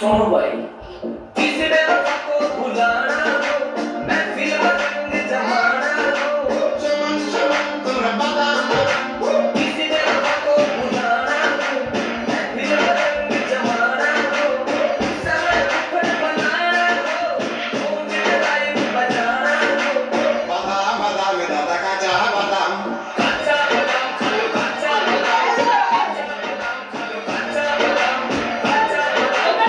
सुनो भाई किसी ने को बुलाना हो महफिल में रंग जमाना हो चमन चमन तुम्हें बादाम किसी ने को बुलाना हो महफिल में रंग जमाना हो समय पर बनाना हो मुझे लाइव बजाना हो बादाम बादाम दादा काचा बादाम कच्चा बादाम खाओ कच्चा बादाम खाओ कच्चा बादाम कच्चा बादाम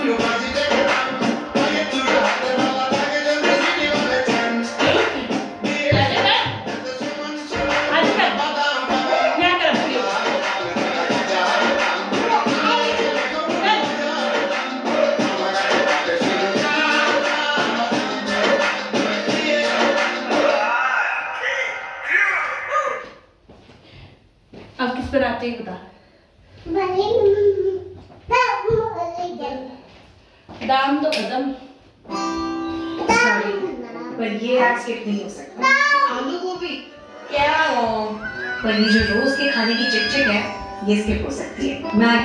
लो बाजी देखे हम आगे तू हाथ वाला लागे जब सीटी वाले चैन चमन चमन बादाम बादाम अब किस पर आते ही बता। दाम तो कदम पर ये आज स्किप नहीं हो सकता। आलू गोभी क्या हो? पर ये जो रोज के खाने की चिकचिक है ये स्किप हो सकती है। मैं